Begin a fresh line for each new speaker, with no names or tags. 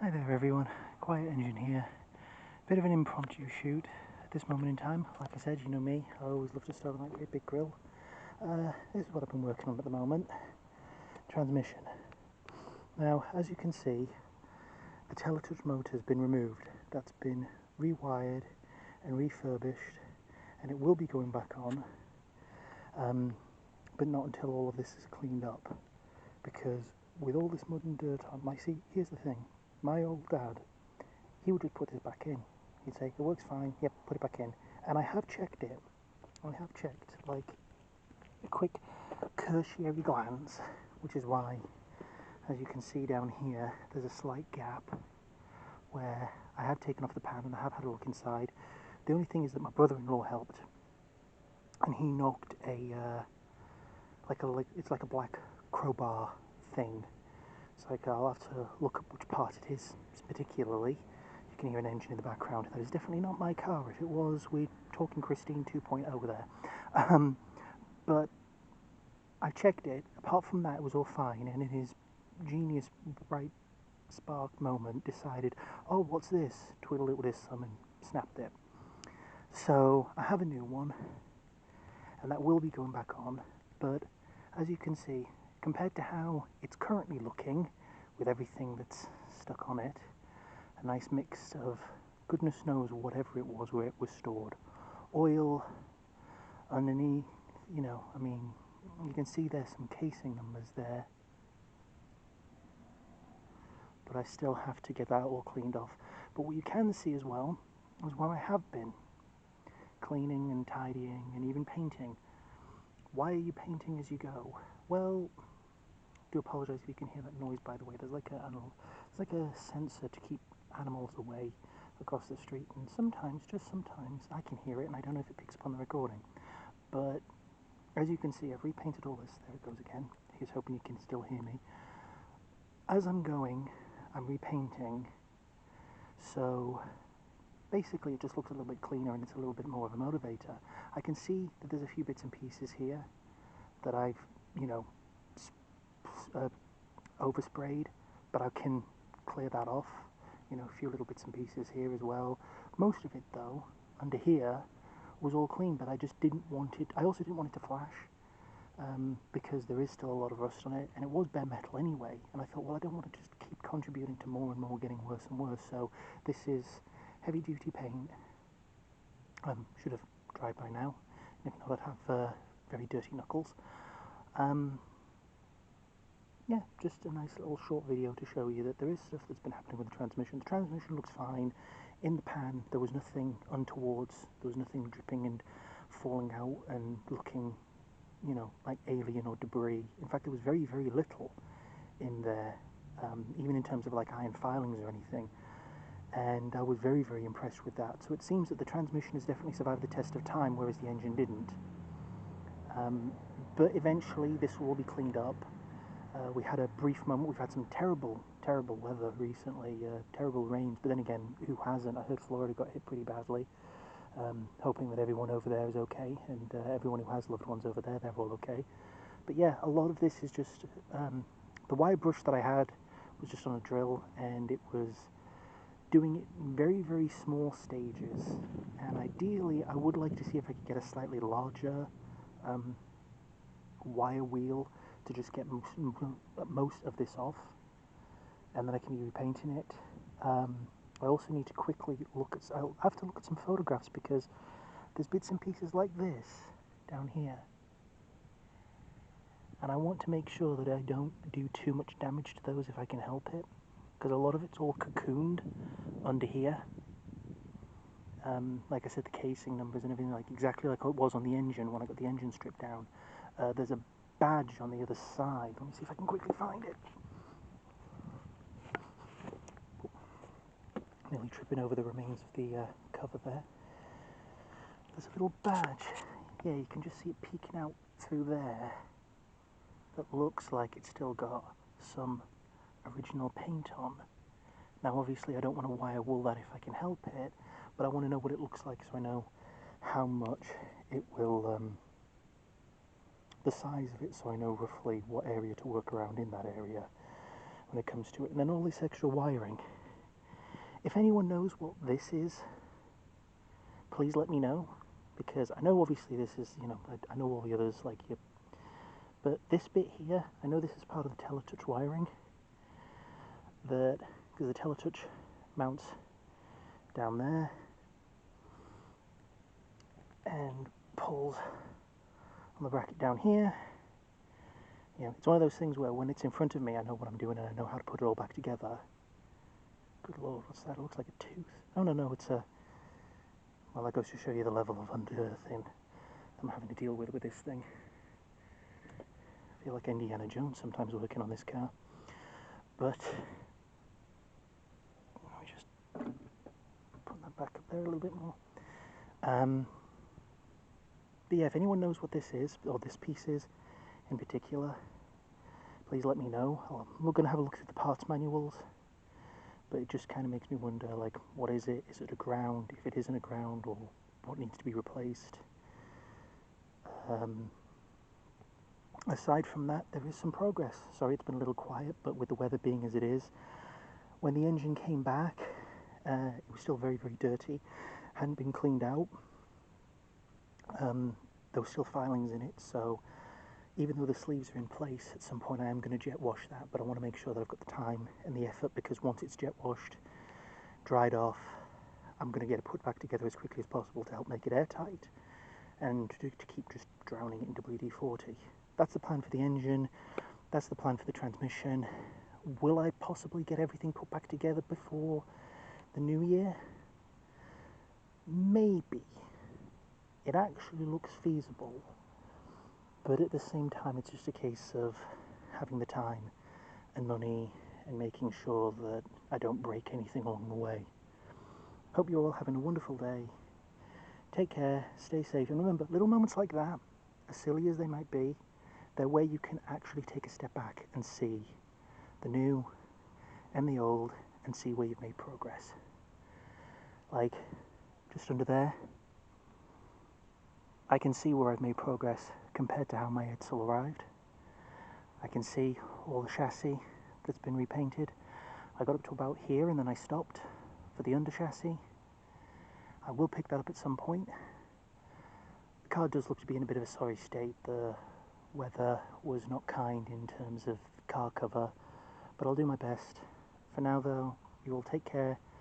Hi there everyone, Quiet Engine here. Bit of an impromptu shoot at this moment in time. Like I said, you know me, I always love to start with like a big grill. This is what I've been working on at the moment. Transmission. Now, as you can see, the teletouch motor has been removed. That's been rewired and refurbished, and it will be going back on, but not until all of this is cleaned up. Because with all this mud and dirt on, here's the thing. My old dad, he would just put this back in. He'd say, it works fine, yep, put it back in. And I have checked it. I have checked, like, a quick cursory glance, which is why, as you can see down here, there's a slight gap where I have taken off the pan and I have had a look inside. The only thing is that my brother-in-law helped, and he knocked it's like a black crowbar thing. It's like I'll have to look up which part it is particularly. You can hear an engine in the background. That is definitely not my car. If it was, we're talking Christine 2.0 there. But I checked it. Apart from that, it was all fine. And in his genius, bright spark moment, decided, oh, what's this? Twiddled it with his thumb and snapped it. So I have a new one, and that will be going back on. But as you can see, compared to how it's currently looking, with everything that's stuck on it, a nice mix of goodness knows whatever it was where it was stored. Oil underneath, I mean, you can see there's some casing numbers there, but I still have to get that all cleaned off. But what you can see as well is where I have been cleaning and tidying and even painting. Why are you painting as you go? Well, I do apologise if you can hear that noise, by the way. There's like a sensor to keep animals away across the street, and sometimes, just sometimes, I can hear it, and I don't know if it picks up on the recording. But as you can see, I've repainted all this. There it goes again. Here's hoping you can still hear me. As I'm going, I'm repainting, so basically it just looks a little bit cleaner and it's a little bit more of a motivator. I can see that there's a few bits and pieces here that I've, oversprayed, but I can clear that off. A few little bits and pieces here as well. Most of it, though, under here, was all clean, but I just didn't want it. I also didn't want it to flash, because there is still a lot of rust on it, and it was bare metal anyway. And I thought, well, I don't want to just keep contributing to more and more getting worse and worse. So this is heavy-duty paint. Should have dried by now. If not, I'd have very dirty knuckles. Yeah, just a nice little short video to show you that there is stuff that's been happening with the transmission. The transmission looks fine. In the pan, there was nothing untowards. There was nothing dripping and falling out and looking, like alien or debris. In fact, there was very, very little in there, even in terms of like iron filings or anything. And I was very, very impressed with that. So it seems that the transmission has definitely survived the test of time, whereas the engine didn't. But eventually, this will all be cleaned up. We had a brief moment. We've had some terrible, terrible weather recently, terrible rains, but then again, who hasn't? I heard Florida got hit pretty badly. Hoping that everyone over there is okay, and everyone who has loved ones over there, they're all okay. But yeah, a lot of this is just, the wire brush that I had was just on a drill, and it was doing it in very, very small stages, and ideally I would like to see if I could get a slightly larger wire wheel to just get most of this off, and then I can be repainting it. I also need to quickly I'll have to look at some photographs, because there's bits and pieces like this down here, and I want to make sure that I don't do too much damage to those if I can help it, because a lot of it's all cocooned under here. Like I said, the casing numbers and everything, like exactly like it was on the engine when I got the engine stripped down. There's a badge on the other side. Let me see if I can quickly find it. Nearly tripping over the remains of the cover there. There's a little badge. Yeah, you can just see it peeking out through there. That looks like it's still got some original paint on. Now obviously I don't want to wire wool that if I can help it, but I want to know what it looks like so I know how much it will, the size of it, so I know roughly what area to work around in that area when it comes to it. And then all this extra wiring, If anyone knows what this is, please let me know, because I know obviously this is, you know, I know all the others like you, but this bit here, I know this is part of the teletouch wiring, that, because the teletouch mounts down there and pulls on the bracket down here. You know, it's one of those things where when it's in front of me, I know what I'm doing and I know how to put it all back together. Good lord, what's that? It looks like a tooth. Oh no, it's a... Well, that goes to show you the level of under-earthing I'm having to deal with this thing. I feel like Indiana Jones sometimes working on this car. But... let me just put that back up there a little bit more. But yeah, if anyone knows what this is, or this piece is in particular, please let me know. I'm not going to have a look at the parts manuals, but it just kind of makes me wonder, like, what is it? Is it a ground? If it isn't a ground, or what needs to be replaced? Aside from that, there is some progress. Sorry, it's been a little quiet, but with the weather being as it is, when the engine came back, it was still very, very dirty, hadn't been cleaned out. There were still filings in it, so even though the sleeves are in place, at some point I am going to jet wash that, but I want to make sure that I've got the time and the effort, because once it's jet washed, dried off, I'm going to get it put back together as quickly as possible to help make it airtight and to keep just drowning it in WD-40. That's the plan for the engine, that's the plan for the transmission. Will I possibly get everything put back together before the new year? Maybe. It actually looks feasible, but at the same time it's just a case of having the time and money and making sure that I don't break anything along the way. Hope you're all having a wonderful day. Take care, stay safe, and remember, little moments like that, as silly as they might be, they're where you can actually take a step back and see the new and the old and see where you've made progress. Like, just under there, I can see where I've made progress compared to how my Edsel arrived. I can see all the chassis that's been repainted. I got up to about here and then I stopped for the under chassis. I will pick that up at some point. The car does look to be in a bit of a sorry state. The weather was not kind in terms of car cover, but I'll do my best. For now though, you all take care.